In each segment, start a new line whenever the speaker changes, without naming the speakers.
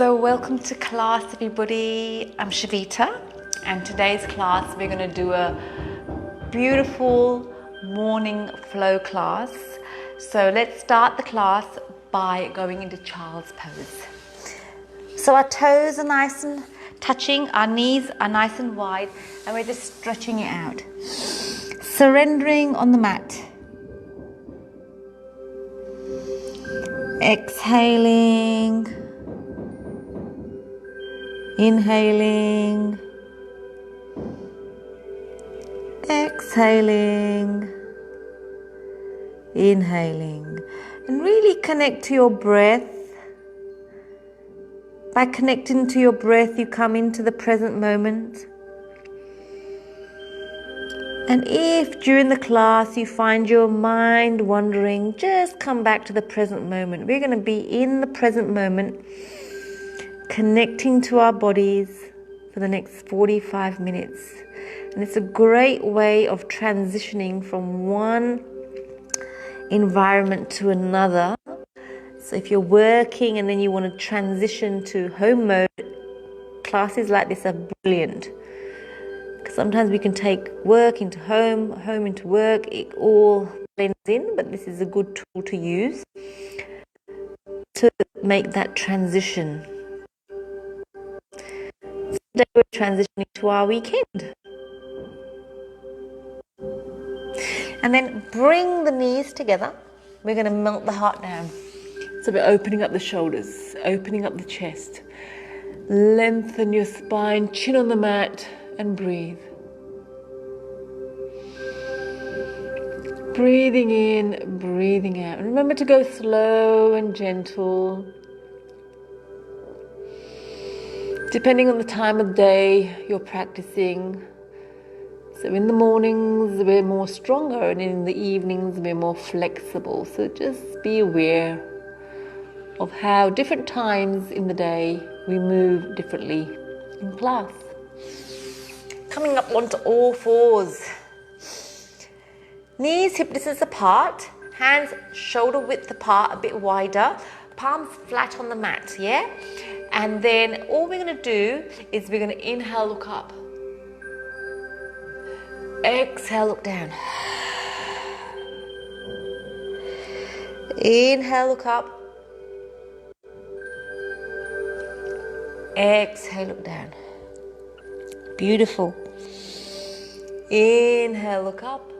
So welcome to class, everybody. I'm Shavita, and today's class we're going to do a beautiful morning flow class. So let's start the class by going into child's pose. So our toes are nice and touching, our knees are nice and wide, and we're just stretching it out. Surrendering on the mat. Exhaling. Inhaling, exhaling, inhaling, and really connect to your breath. By connecting to your breath, you come into the present moment. And if during the class you find your mind wandering, just come back to the present moment. We're going to be in the present moment, connecting to our bodies for the next 45 minutes. And it's a great way of transitioning from one environment to another. So if you're working and then you want to transition to home mode, classes like this are brilliant. Because sometimes we can take work into home, home into work, it all blends in, but this is a good tool to use to make that transition. Today we're transitioning to our weekend. And then bring the knees together. We're going to melt the heart down. So we're opening up the shoulders, opening up the chest. Lengthen your spine, chin on the mat, and breathe. Breathing in, breathing out. And remember to go slow and gentle. Depending on the time of day you're practicing. So in the mornings we're more stronger, and in the evenings we're more flexible. So just be aware of how different times in the day we move differently in class. Coming up onto all fours. Knees hip distance apart, hands shoulder width apart, a bit wider, palms flat on the mat, yeah? And then all we're going to do is we're going to inhale, look up. Exhale, look down. Inhale, look up. Exhale, look down. Beautiful. Inhale, look up.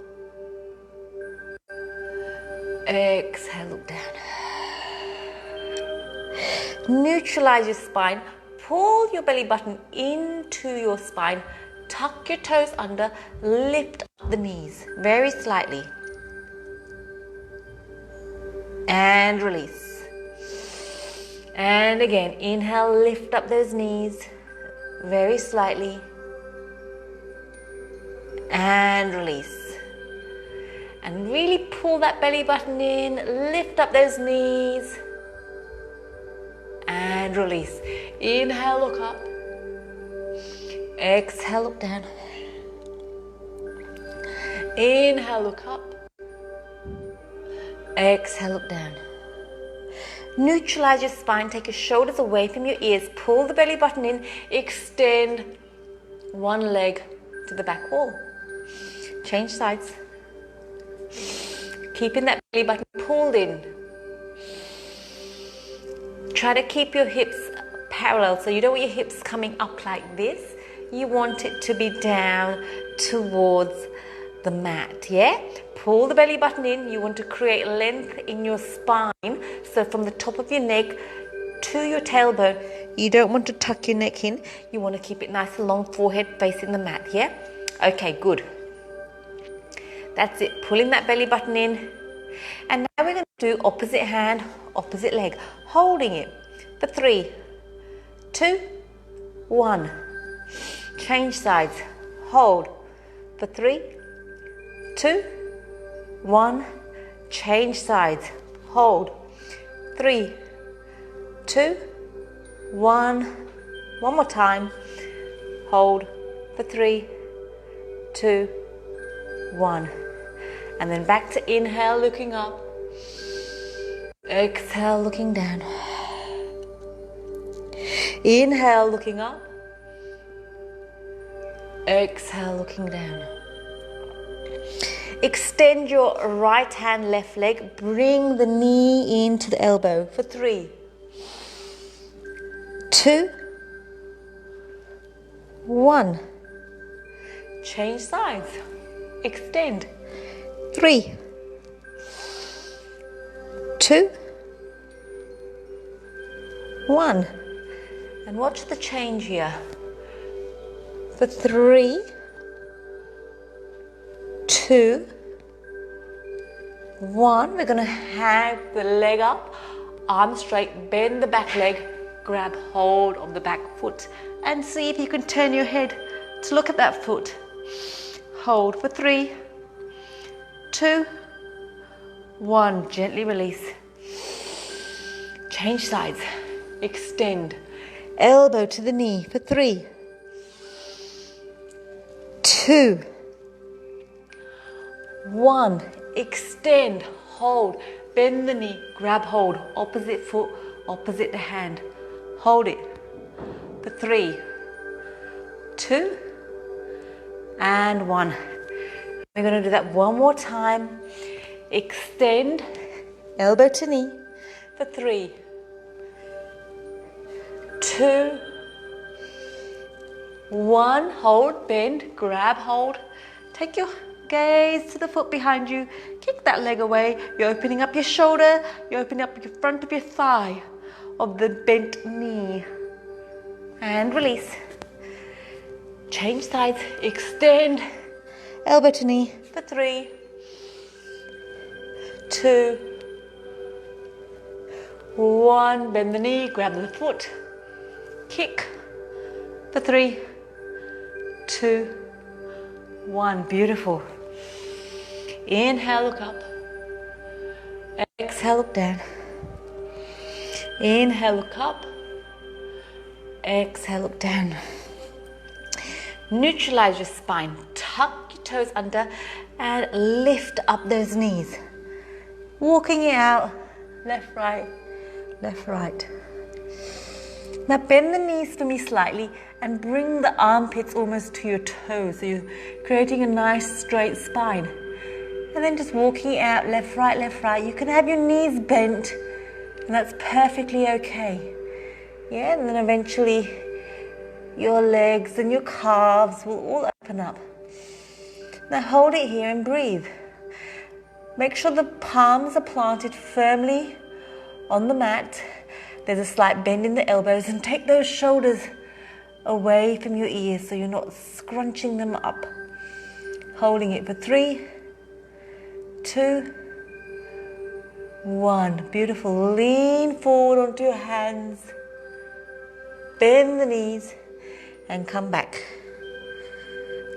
Exhale, look down. Neutralize your spine. Pull your belly button into your spine. Tuck your toes under. Lift up the knees very slightly. And release. And again, inhale, lift up those knees very slightly. And release. And really pull that belly button in. Lift up those knees. And release. Inhale, look up. Exhale, look down. Inhale, look up. Exhale, look down. Neutralize your spine. Take your shoulders away from your ears. Pull the belly button in. Extend one leg to the back wall. Change sides. Keeping that belly button pulled in. Try to keep your hips parallel. So you don't want your hips coming up like this. You want it to be down towards the mat, yeah? Pull the belly button in. You want to create length in your spine. So from the top of your neck to your tailbone, you don't want to tuck your neck in. You want to keep it nice and long, forehead facing the mat, yeah? Okay, good. That's it. Pulling that belly button in. And now we're going to do opposite hand, opposite leg. Holding it for 3, 2, 1. Change sides. Hold for 3, 2, 1. Change sides. Hold. 3, 2, 1. One more time. Hold for 3, 2, 1. And then back to inhale, looking up. Exhale, looking down. Inhale, looking up. Exhale, looking down. Extend your right hand, left leg. Bring the knee into the elbow for 3, 2, 1. Change sides. Extend. 3, 2, 1. And watch the change here. For 3, 2, 1. We're going to have the leg up, arm straight, bend the back leg, grab hold of the back foot, and see if you can turn your head to look at that foot. Hold for 3, 2, 1. Gently release. Change sides. Extend. Elbow to the knee for 3, 2, 1. Extend. Hold. Bend the knee. Grab hold. Opposite foot, opposite the hand. Hold it for 3, 2, and 1. We're going to do that one more time. Extend. Elbow to knee for 3, 2, 1. Hold, bend, grab hold. Take your gaze to the foot behind you. Kick that leg away. You're opening up your shoulder. You're opening up your front of your thigh of the bent knee. And release. Change sides. Extend. Elbow to knee for 3, 2, 1. Bend the knee. Grab the foot. Kick for 3, 2, 1. Beautiful. Inhale, look up. Exhale, look down. Inhale, look up. Exhale, look down. Neutralize your spine. Tuck your toes under and lift up those knees. Walking it out. Left, right, left, right. Now bend the knees for me slightly and bring the armpits almost to your toes. So you're creating a nice straight spine. And then just walking it out, left, right, left, right. You can have your knees bent and that's perfectly okay. Yeah, and then eventually your legs and your calves will all open up. Now hold it here and breathe. Make sure the palms are planted firmly on the mat. There's a slight bend in the elbows and take those shoulders away from your ears so you're not scrunching them up. Holding it for 3, 2, 1. Beautiful. Lean forward onto your hands. Bend the knees and come back.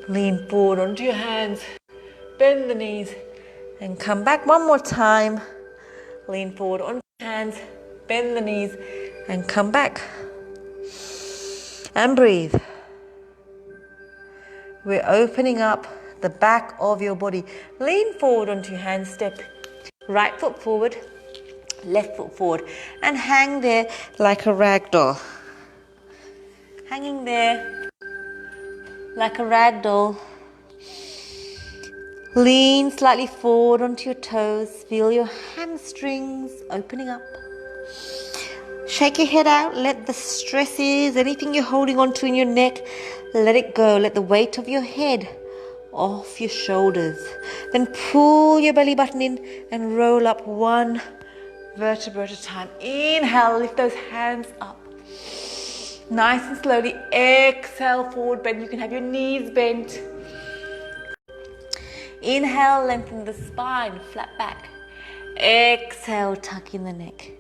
Lean forward onto your hands. Bend the knees and come back. One more time. Lean forward onto your hands. Bend the knees and come back. And breathe. We're opening up the back of your body. Lean forward onto your hands. Step right foot forward, left foot forward, and hang there like a rag doll. Hanging there like a rag doll. Lean slightly forward onto your toes. Feel your hamstrings opening up. Shake your head out. Let the stresses, anything you're holding onto in your neck, let it go. Let the weight of your head off your shoulders. Then pull your belly button in and roll up one vertebra at a time. Inhale, lift those hands up. Nice and slowly. Exhale, forward bend. You can have your knees bent. Inhale, lengthen the spine, flat back. Exhale, tuck in the neck.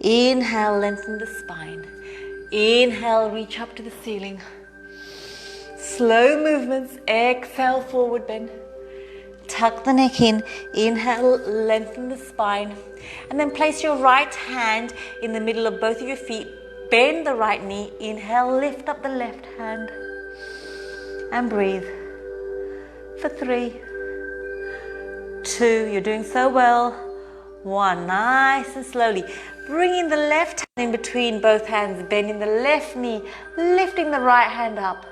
Inhale, lengthen the spine. Inhale, reach up to the ceiling. Slow movements. Exhale, forward bend. Tuck the neck in. Inhale, lengthen the spine. And then place your right hand in the middle of both of your feet. Bend the right knee. Inhale, lift up the left hand. And breathe. For 3, 2, you're doing so well. 1, nice and slowly. Bringing the left hand in between both hands, bending the left knee, lifting the right hand up.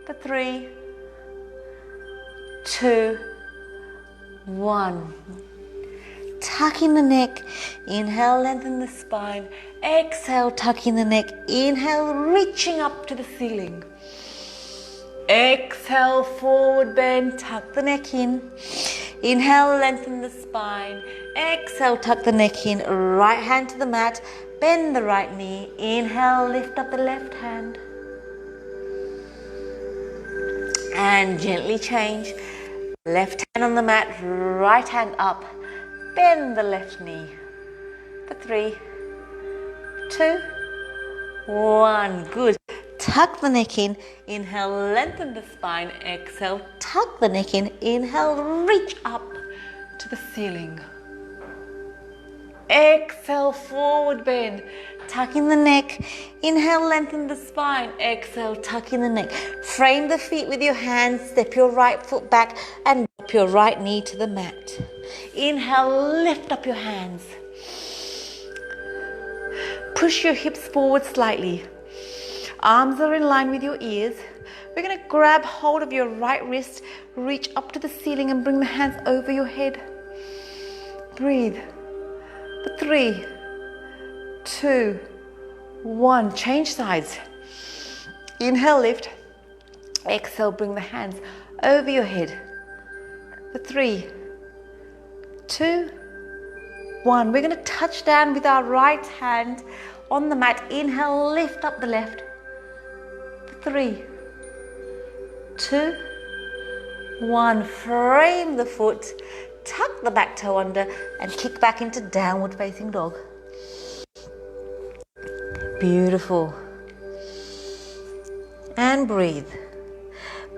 For 3, 2, 1. Tucking the neck. Inhale, lengthen the spine. Exhale, tucking the neck. Inhale, reaching up to the ceiling. Exhale, forward bend, tuck the neck in. Inhale, lengthen the spine. Exhale, tuck the neck in. Right hand to the mat. Bend the right knee. Inhale, lift up the left hand. And gently change. Left hand on the mat, right hand up. Bend the left knee. For 3, 2, 1. Good. Tuck the neck in. Inhale, lengthen the spine. Exhale, tuck the neck in. Inhale, reach up to the ceiling. Exhale, forward bend. Tucking the neck. Inhale, lengthen the spine. Exhale, tucking the neck. Frame the feet with your hands. Step your right foot back and drop your right knee to the mat. Inhale, lift up your hands. Push your hips forward slightly. Arms are in line with your ears. We're going to grab hold of your right wrist, reach up to the ceiling and bring the hands over your head. Breathe. For 3, 2, 1. Change sides. Inhale, lift. Exhale, bring the hands over your head. For 3, 2, 1. We're going to touch down with our right hand on the mat. Inhale, lift up the left. 3, 2, 1. Frame the foot, tuck the back toe under and kick back into downward facing dog. Beautiful. And breathe.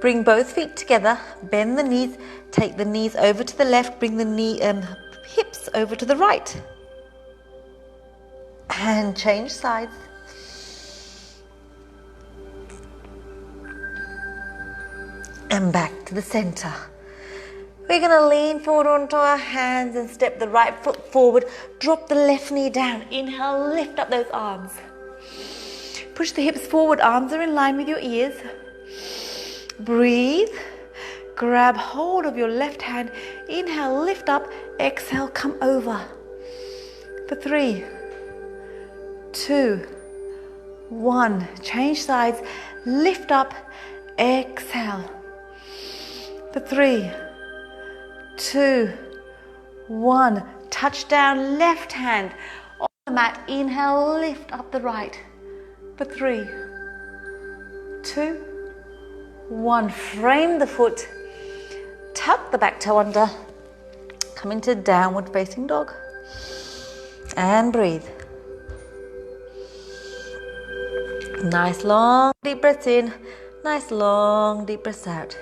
Bring both feet together, bend the knees, take the knees over to the left, bring the hips over to the right. And change sides. And back to the center. We're going to lean forward onto our hands and step the right foot forward. Drop the left knee down. Inhale, lift up those arms. Push the hips forward. Arms are in line with your ears. Breathe. Grab hold of your left hand. Inhale, lift up. Exhale, come over. For 3, 2, 1. Change sides. Lift up. Exhale. For 3, 2, 1. Touch down, left hand on the mat. Inhale, lift up the right. For 3, 2, 1. Frame the foot. Tuck the back toe under. Come into downward facing dog. And breathe. Nice long deep breaths in. Nice long deep breaths out.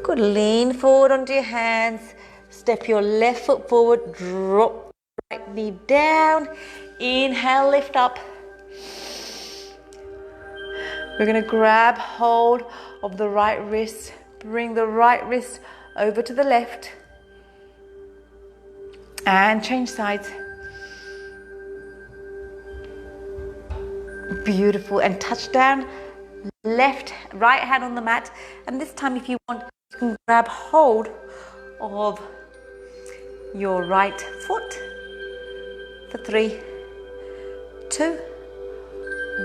Good. Lean forward onto your hands. Step your left foot forward. Drop the right knee down. Inhale, lift up. We're going to grab hold of the right wrist. Bring the right wrist over to the left. And change sides. Beautiful. And touch down. Right hand on the mat. And this time, if you want, you can grab hold of your right foot. For 3, 2,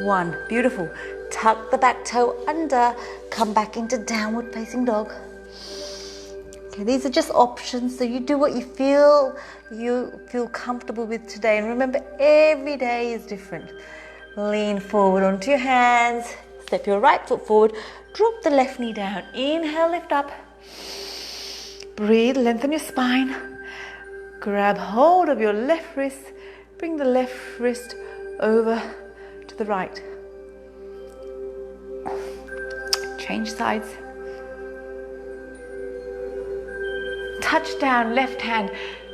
1. Beautiful. Tuck the back toe under. Come back into downward facing dog. Okay, these are just options, so you do what you feel comfortable with today. And remember, every day is different. Lean forward onto your hands. Step your right foot forward. Drop the left knee down. Inhale, lift up. Breathe, lengthen your spine. Grab hold of your left wrist. Bring the left wrist over to the right. Change sides. Touch down, left hand.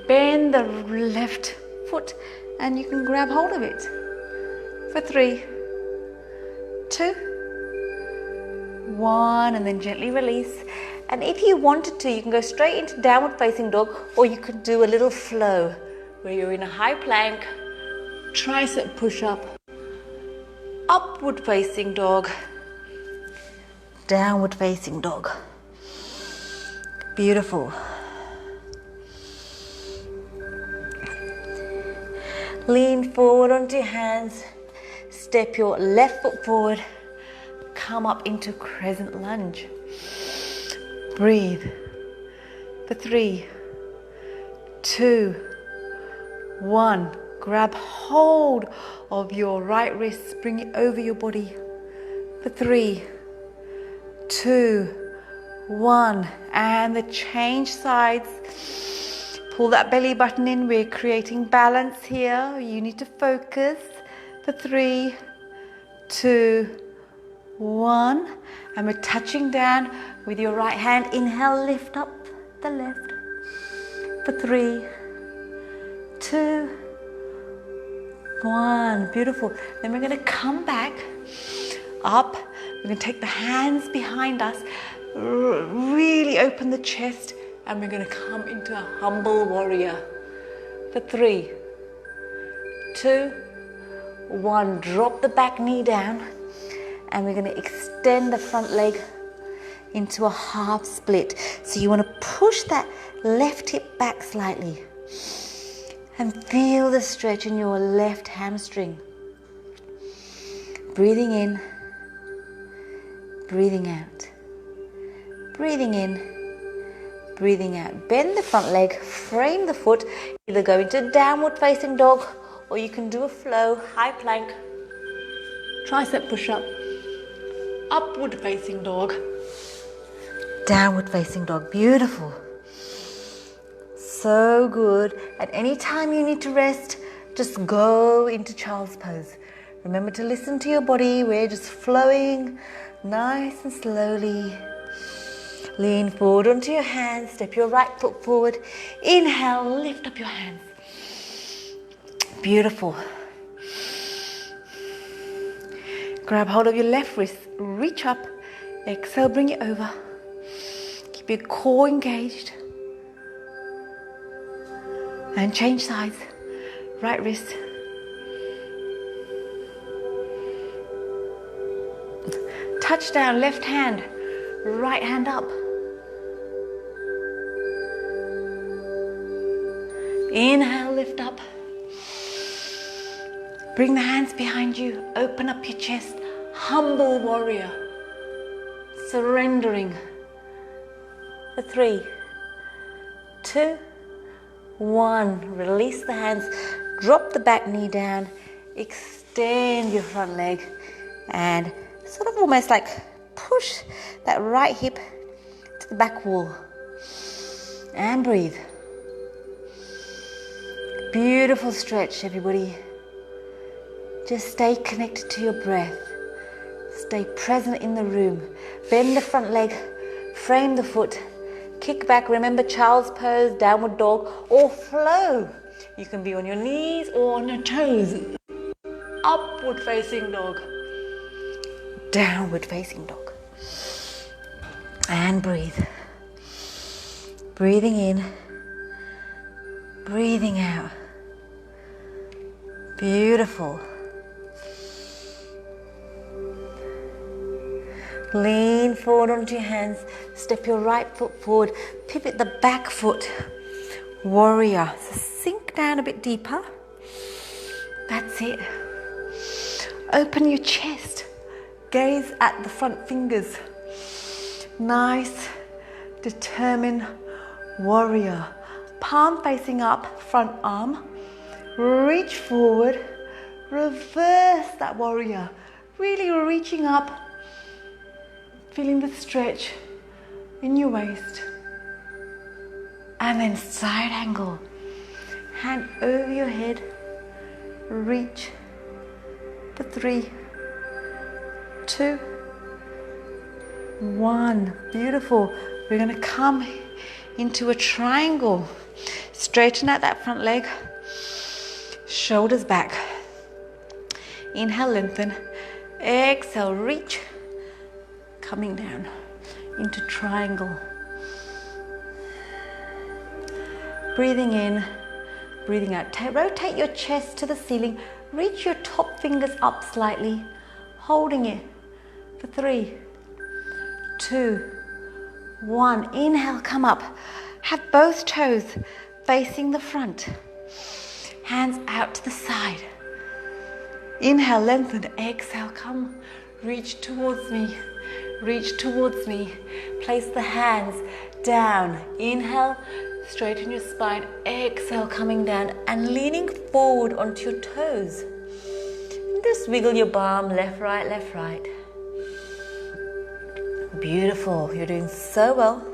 Bend the left foot and you can grab hold of it. For 3, 2, 1, and then gently release And if you wanted to, you can go straight into downward facing dog, or you could do a little flow where you're in a high plank, tricep push-up, upward facing dog, downward facing dog. Beautiful. Lean forward onto your hands, step your left foot forward, come up into crescent lunge. Breathe for 3, 2, 1. Grab hold of your right wrist, bring it over your body for 3, 2, 1. And the change sides. Pull that belly button in. We're creating balance here. You need to focus for 3, 2, 1. And we're touching down with your right hand. Inhale, lift up the left for 3, 2, 1. Beautiful. Then we're going to come back up. We're going to take the hands behind us, really open the chest, and we're going to come into a humble warrior for 3, 2, 1. Drop the back knee down, and we're going to extend the front leg into a half split. So you want to push that left hip back slightly and feel the stretch in your left hamstring. Breathing in, breathing out. Breathing in, breathing out. Bend the front leg, frame the foot. Either go into downward facing dog, or you can do a flow, high plank, tricep push-up, upward facing dog, downward facing dog. Beautiful. So good. At any time you need to rest, just go into child's pose. Remember to listen to your body. We're just flowing nice and slowly. Lean forward onto your hands. Step your right foot forward. Inhale, lift up your hands. Beautiful. Grab hold of your left wrist. Reach up. Exhale, bring it over. Keep your core engaged. And change sides. Right wrist. Touch down, left hand. Right hand up. Inhale, lift up. Bring the hands behind you. Open up your chest. Humble warrior. Surrendering. For 3, 2, 1. Release the hands. Drop the back knee down. Extend your front leg. And sort of almost like push that right hip to the back wall. And breathe. Beautiful stretch, everybody. Just stay connected to your breath. Stay present in the room. Bend the front leg. Frame the foot. Kick back. Remember child's pose, downward dog, or flow. You can be on your knees or on your toes. Upward facing dog. Downward facing dog. And breathe. Breathing in. Breathing out. Beautiful. Lean forward onto your hands. Step your right foot forward. Pivot the back foot. Warrior. So sink down a bit deeper. That's it. Open your chest. Gaze at the front fingers. Nice, determined warrior. Palm facing up, front arm. Reach forward. Reverse that warrior. Really reaching up. Feeling the stretch in your waist. And then side angle. Hand over your head. Reach for 3, 2, 1. Beautiful. We're going to come into a triangle. Straighten out that front leg. Shoulders back. Inhale, lengthen. Exhale, reach. Coming down into triangle. Breathing in, breathing out. Rotate your chest to the ceiling. Reach your top fingers up slightly, holding it for 3, 2, 1. Inhale, come up. Have both toes facing the front. Hands out to the side. Inhale, lengthen. Exhale, come. Reach towards me. Reach towards me. Place the hands down. Inhale, straighten your spine. Exhale, coming down and leaning forward onto your toes. And just wiggle your bum left, right, left, right. Beautiful. You're doing so well.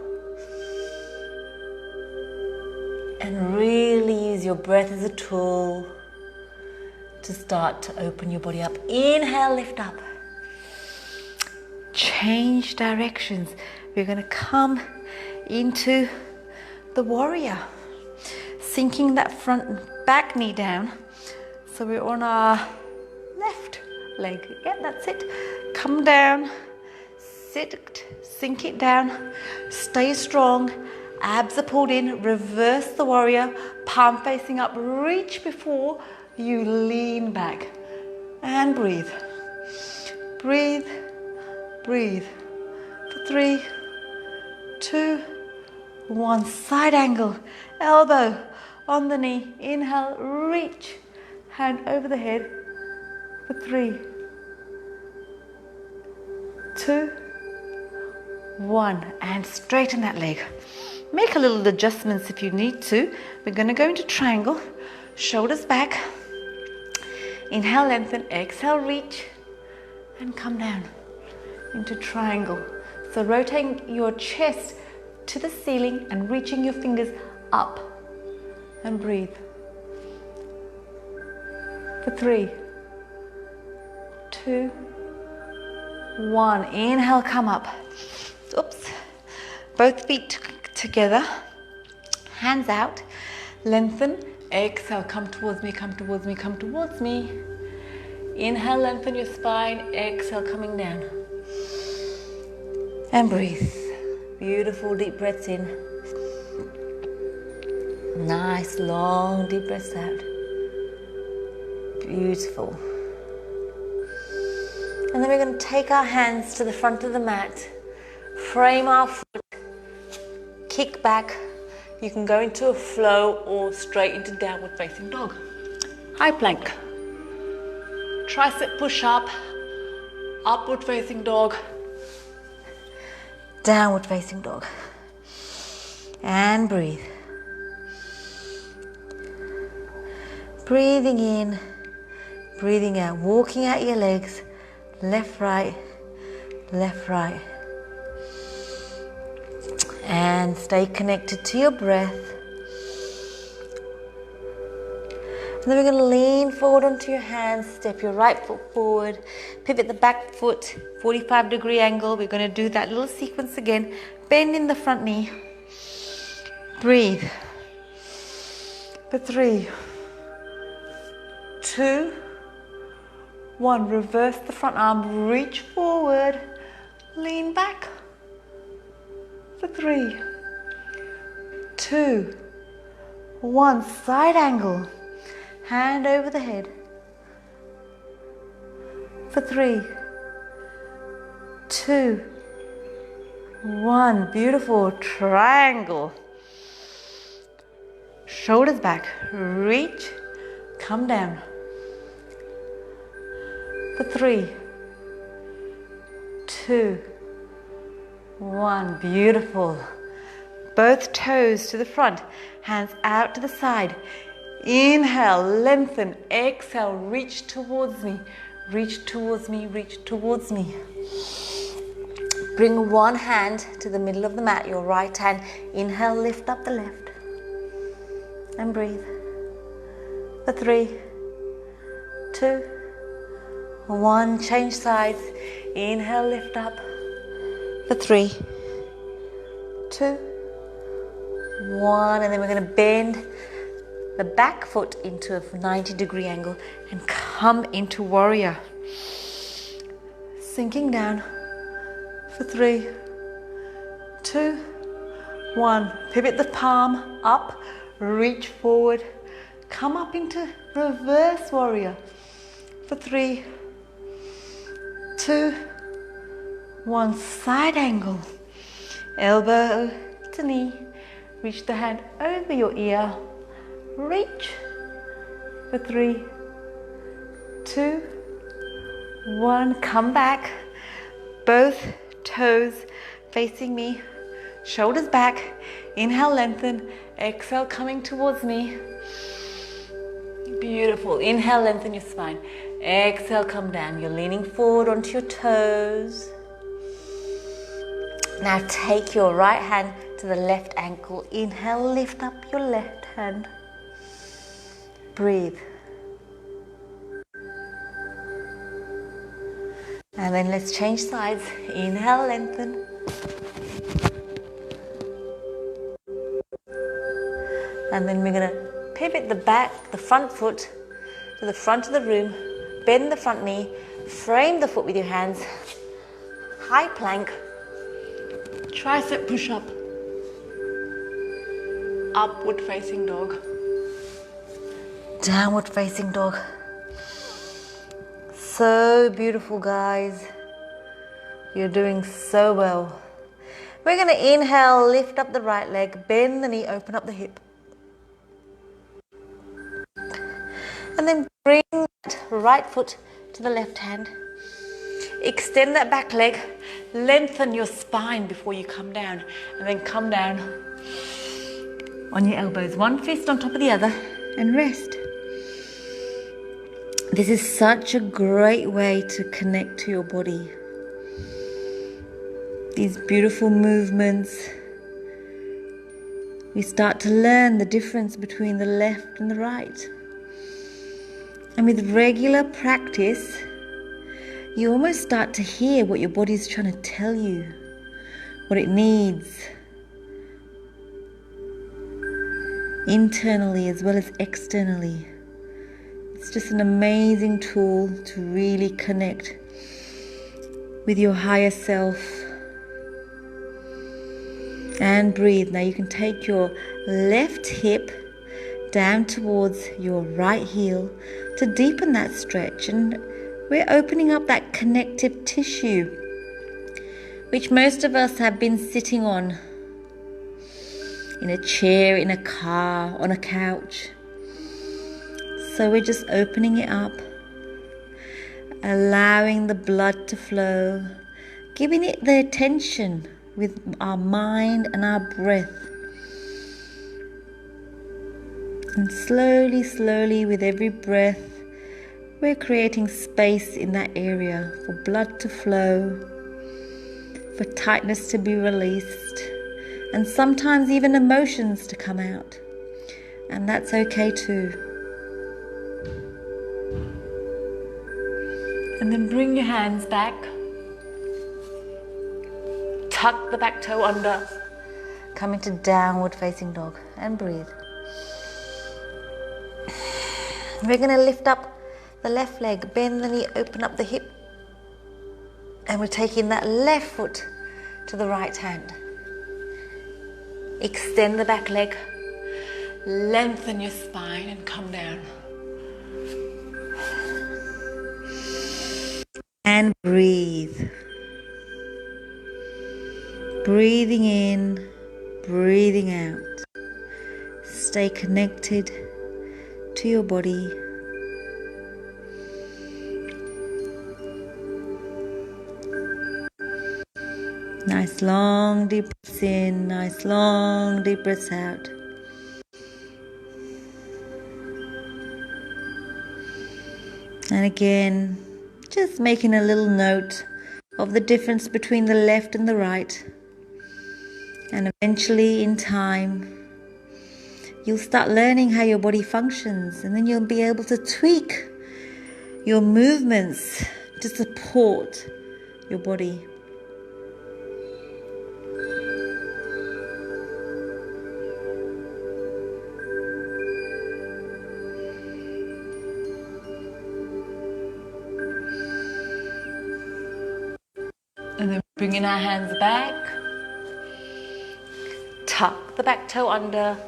And really use your breath as a tool to start to open your body up. Inhale, lift up. Change directions. We're going to come into the warrior. Sinking that front and back knee down. So we're on our left leg. Yeah, that's it. Come down. Sit. Sink it down. Stay strong. Abs are pulled in. Reverse the warrior. Palm facing up. Reach before you lean back. And breathe. Breathe. Breathe. For 3, 2, 1. Side angle. Elbow on the knee. Inhale. Reach. Hand over the head. For 3, 2, 1. And straighten that leg. Make a little adjustments if you need to. We're going to go into triangle. Shoulders back. Inhale, lengthen. Exhale, reach. And come down into triangle. So rotating your chest to the ceiling and reaching your fingers up. And breathe. For 3, 2, 1. Inhale, come up. Oops. Both feet together. Hands out. Lengthen. Exhale, come towards me, come towards me, come towards me. Inhale, lengthen your spine. Exhale, coming down. And breathe. Beautiful deep breaths in. Nice long deep breaths out. Beautiful. And then we're going to take our hands to the front of the mat. Frame our foot. Kick back. You can go into a flow or straight into downward facing dog. High plank. Tricep push up. Upward facing dog. Downward facing dog. And breathe. Breathing in. Breathing out. Walking out your legs. Left, right. Left, right. And stay connected to your breath. And then we're going to lean forward onto your hands. Step your right foot forward. Pivot the back foot. 45-degree angle. We're going to do that little sequence again. Bend in the front knee. Breathe. For 3, 2, 1. Reverse the front arm. Reach forward. Lean back. For 3, 2, 1. Side angle. Hand over the head. For 3, 2, 1. Beautiful. Triangle. Shoulders back. Reach. Come down. For 3, 2, 1. Beautiful. Both toes to the front. Hands out to the side. Inhale, lengthen. Exhale, reach towards me. Reach towards me, reach towards me. Bring one hand to the middle of the mat, your right hand. Inhale, lift up the left. And breathe. For 3, 2, 1. Change sides. Inhale, lift up. For 3, 2, 1. And then we're going to bend the back foot into a 90-degree angle and come into warrior. Sinking down. For 3, 2, 1. Pivot the palm up. reach forward, come up into reverse warrior for 3, 2, 1, side angle, elbow to knee, reach the hand over your ear, reach for 3, 2, 1, come back, both toes facing me, shoulders back, inhale, lengthen, exhale, coming towards me. Beautiful. Inhale, lengthen your spine. Exhale, come down. You're leaning forward onto your toes. Now take your right hand to the left ankle. Inhale, lift up your left hand. Breathe. And then let's change sides. Inhale, lengthen. And then we're going to pivot the front foot to the front of the room. Bend the front knee. Frame the foot with your hands. High plank. Tricep push-up. Upward facing dog. Downward facing dog. So beautiful, guys. You're doing so well. We're going to inhale, lift up the right leg, bend the knee, open up the hip. And then bring that right foot to the left hand. Extend that back leg, lengthen your spine before you come down, and then come down on your elbows, one fist on top of the other, and rest. This is such a great way to connect to your body. These beautiful movements. We start to learn the difference between the left and the right. And with regular practice, you almost start to hear what your body's trying to tell you, what it needs, internally as well as externally. It's just an amazing tool to really connect with your higher self. And breathe. Now you can take your left hip down towards your right heel to deepen that stretch, and we're opening up that connective tissue which most of us have been sitting on, in a chair, in a car, on a couch. So we're just opening it up, allowing the blood to flow, giving it the attention with our mind and our breath. And slowly, slowly, with every breath, we're creating space in that area for blood to flow, for tightness to be released, and sometimes even emotions to come out. And that's okay too. And then bring your hands back. Tuck the back toe under. Come into downward facing dog and breathe. We're going to lift up the left leg, bend the knee, open up the hip. And we're taking that left foot to the right hand. Extend the back leg, lengthen your spine and come down. And breathe. Breathing in, breathing out. Stay connected to your body. Nice long deep breaths in, nice long deep breaths out. And again, just making a little note of the difference between the left and the right. And eventually, in time, you'll start learning how your body functions, and then you'll be able to tweak your movements to support your body. And then bringing our hands back. Tuck the back toe under.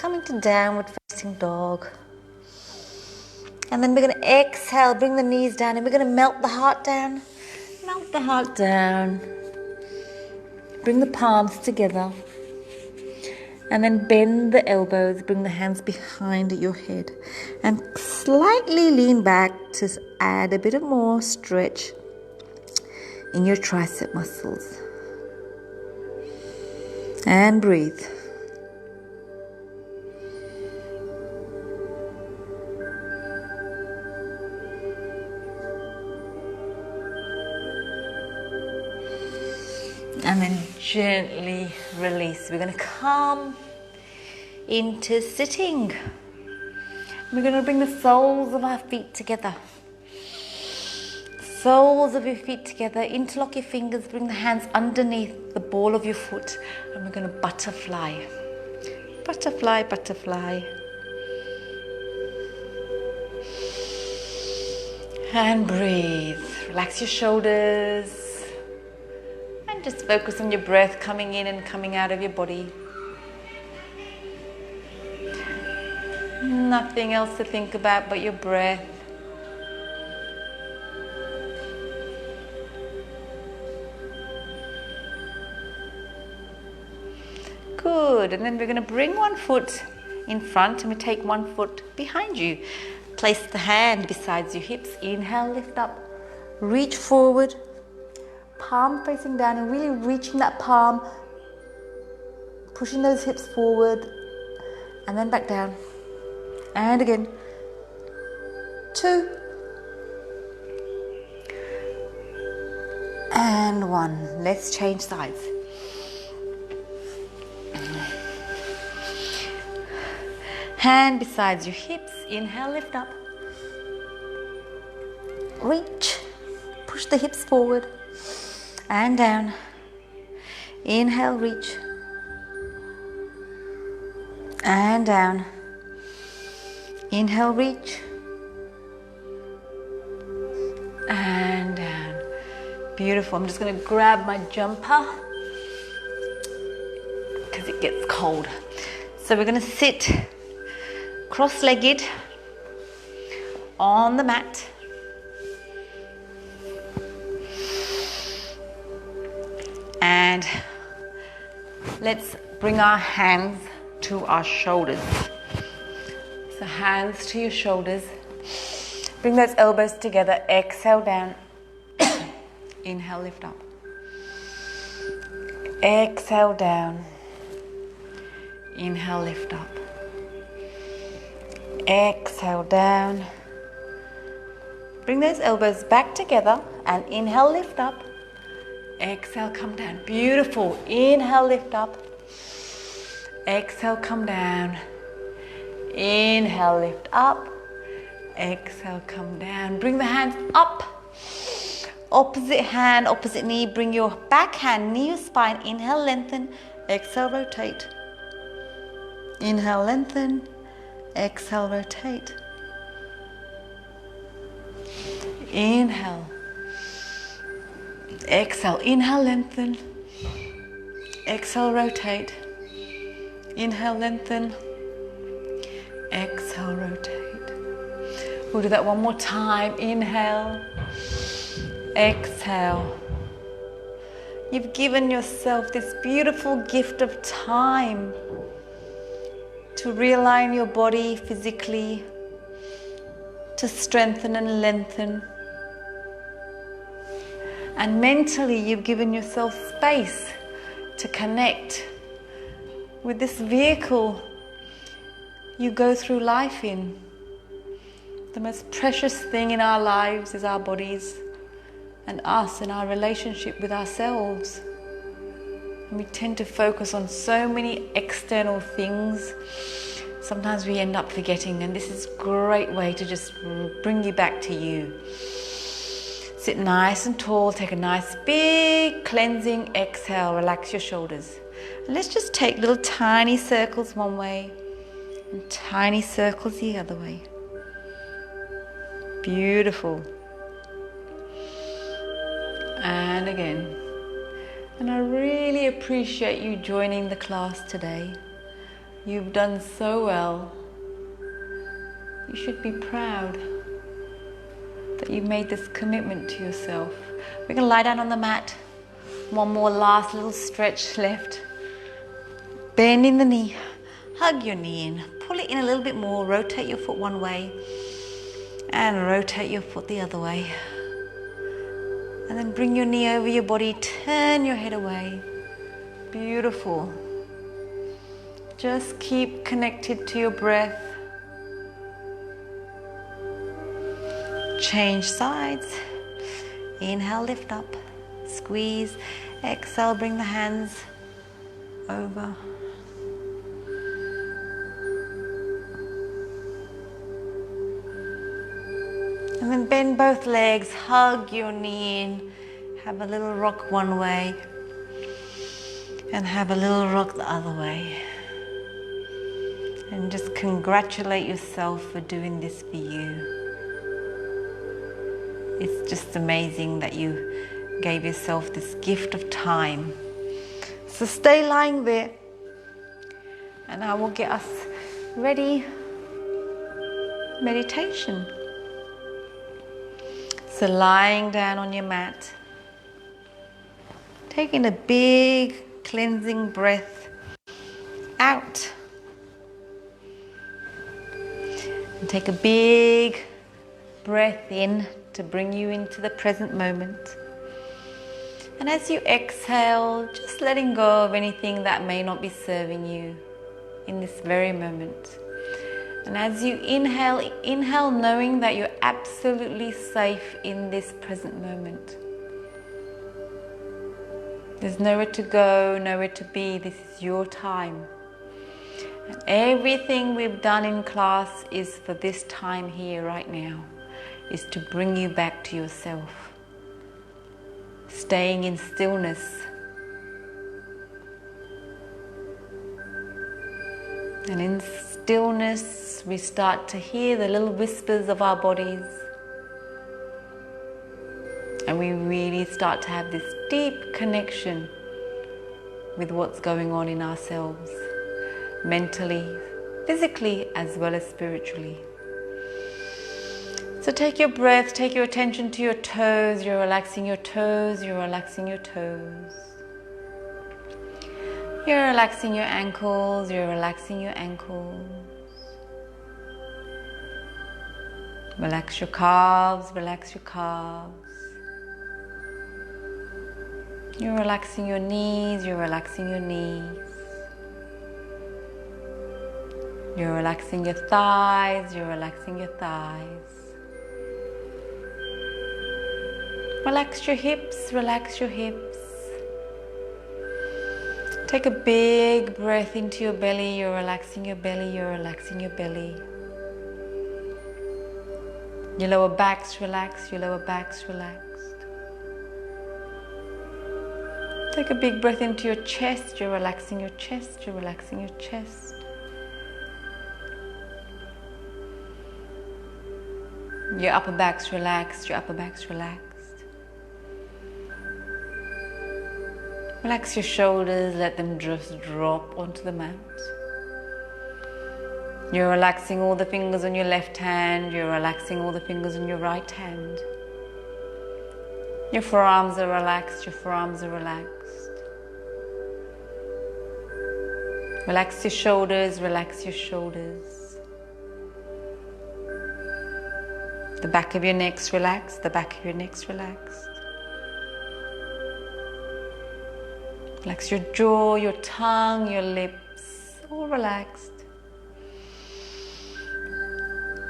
come into downward facing dog. And then we're going to exhale, bring the knees down, and we're going to melt the heart down. Melt the heart down. Bring the palms together. And then bend the elbows, bring the hands behind your head. And slightly lean back to add a bit of more stretch in your tricep muscles. And breathe. And then gently release. We're going to come into sitting. We're going to bring the soles of our feet together. Soles of your feet together. Interlock your fingers. Bring the hands underneath the ball of your foot. And we're going to butterfly. Butterfly, butterfly. And breathe. Relax your shoulders. Just focus on your breath coming in and coming out of your body. Nothing else to think about but your breath. Good. And then we're going to bring one foot in front and we take one foot behind you. Place the hand beside your hips. Inhale, lift up. Reach forward. Palm facing down and really reaching that palm, pushing those hips forward and then back down. And again. 2. And 1. Let's change sides. Hand beside your hips. Inhale, lift up. Reach. Push the hips forward. And down. Inhale, reach. And down. Inhale, reach. And down. Beautiful. I'm just going to grab my jumper because it gets cold. So we're going to sit cross-legged on the mat. And let's bring our hands to our shoulders. So hands to your shoulders. Bring those elbows together. Exhale down. Inhale, lift up. Exhale down. Inhale, lift up. Exhale down. Bring those elbows back together and inhale, lift up. Exhale, come down. Beautiful. Inhale, lift up. Exhale, come down. Inhale, lift up. Exhale, come down. Bring the hands up. Opposite hand, opposite knee. Bring your back hand near your spine. Inhale, lengthen. Exhale, rotate. Inhale, lengthen. Exhale, rotate. Inhale. Exhale, inhale, lengthen. Exhale, rotate. Inhale, lengthen. Exhale, rotate. We'll do that one more time. Inhale. Exhale. You've given yourself this beautiful gift of time to realign your body physically, to strengthen and lengthen. And mentally, you've given yourself space to connect with this vehicle you go through life in. The most precious thing in our lives is our bodies and us and our relationship with ourselves. And we tend to focus on so many external things. Sometimes we end up forgetting, and this is a great way to just bring you back to you. Sit nice and tall, take a nice big cleansing exhale, relax your shoulders. And let's just take little tiny circles one way and tiny circles the other way. Beautiful. And again. And I really appreciate you joining the class today. You've done so well. You should be proud that you made this commitment to yourself. We're going to lie down on the mat. One more last little stretch left. Bend in the knee. Hug your knee in. Pull it in a little bit more. Rotate your foot one way. And rotate your foot the other way. And then bring your knee over your body. Turn your head away. Beautiful. Just keep connected to your breath. Change sides. Inhale, lift up. Squeeze. Exhale, bring the hands over. And then bend both legs. Hug your knee in. Have a little rock one way. And have a little rock the other way. And just congratulate yourself for doing this for you. It's just amazing that you gave yourself this gift of time. So stay lying there. And I will get us ready. Meditation. So lying down on your mat. Taking a big cleansing breath out. And take a big breath in to bring you into the present moment. And as you exhale, just letting go of anything that may not be serving you in this very moment. And as you inhale, inhale knowing that you're absolutely safe in this present moment. There's nowhere to go, nowhere to be. This is your time. And everything we've done in class is for this time here right now, is to bring you back to yourself. Staying in stillness. And in stillness, we start to hear the little whispers of our bodies. And we really start to have this deep connection with what's going on in ourselves, mentally, physically, as well as spiritually. So take your breath, take your attention to your toes. You're relaxing your toes, you're relaxing your toes. You're relaxing your ankles, you're relaxing your ankles. Relax your calves, relax your calves. You're relaxing your knees, you're relaxing your knees. You're relaxing your thighs, you're relaxing your thighs. Relax your hips, relax your hips. Take a big breath into your belly, you're relaxing your belly, you're relaxing your belly. Your lower back's relaxed, your lower back's relaxed. Take a big breath into your chest, you're relaxing your chest, you're relaxing your chest. Your upper back's relaxed, your upper back's relaxed. Relax your shoulders, let them just drop onto the mat. You're relaxing all the fingers on your left hand, you're relaxing all the fingers on your right hand. Your forearms are relaxed, your forearms are relaxed. Relax your shoulders, relax your shoulders. The back of your neck's relaxed, the back of your neck's relaxed. Relax your jaw, your tongue, your lips, all relaxed.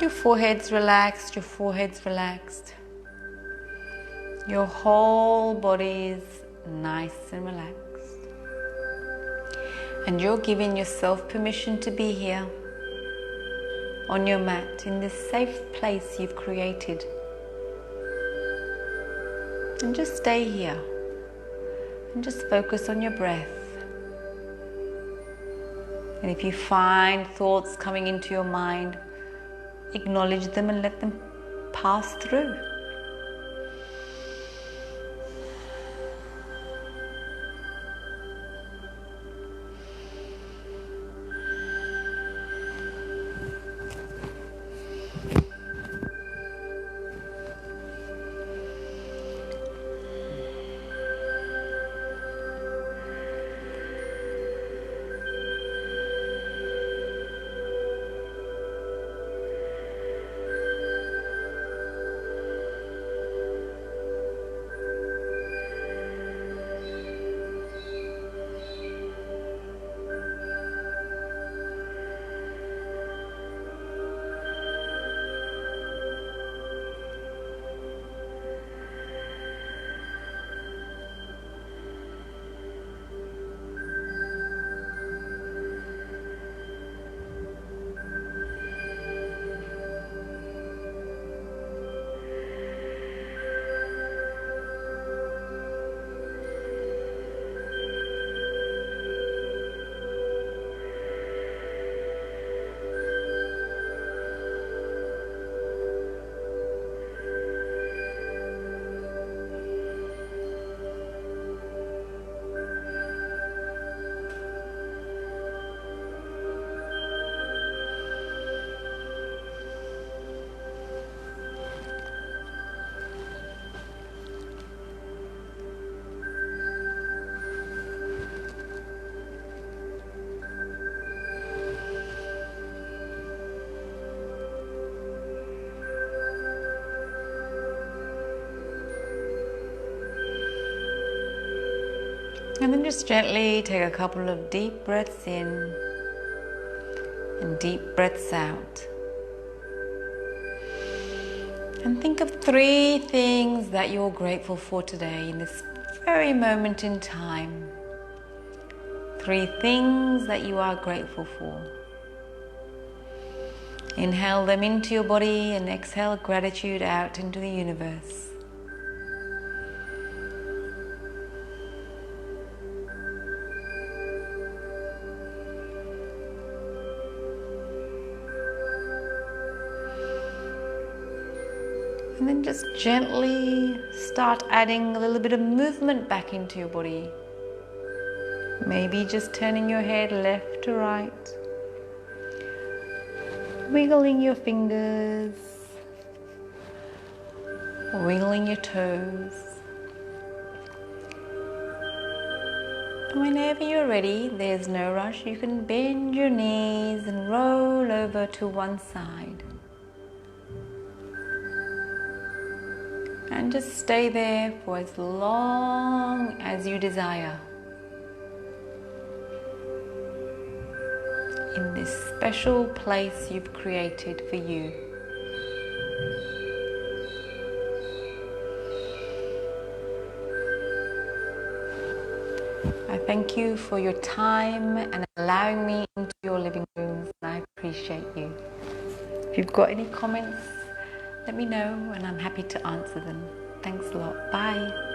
Your forehead's relaxed, your forehead's relaxed. Your whole body's nice and relaxed. And you're giving yourself permission to be here on your mat in this safe place you've created. And just stay here. And just focus on your breath. And if you find thoughts coming into your mind, acknowledge them and let them pass through. And then just gently take a couple of deep breaths in and deep breaths out. And think of 3 things that you're grateful for today in this very moment in time. 3 things that you are grateful for. Inhale them into your body and exhale gratitude out into the universe. And then just gently start adding a little bit of movement back into your body. Maybe just turning your head left to right. Wiggling your fingers. Wiggling your toes. And whenever you're ready, there's no rush. You can bend your knees and roll over to one side. And just stay there for as long as you desire. In this special place you've created for you. I thank you for your time and allowing me into your living rooms, and I appreciate you. If you've got any comments, let me know and I'm happy to answer them. Thanks a lot. Bye.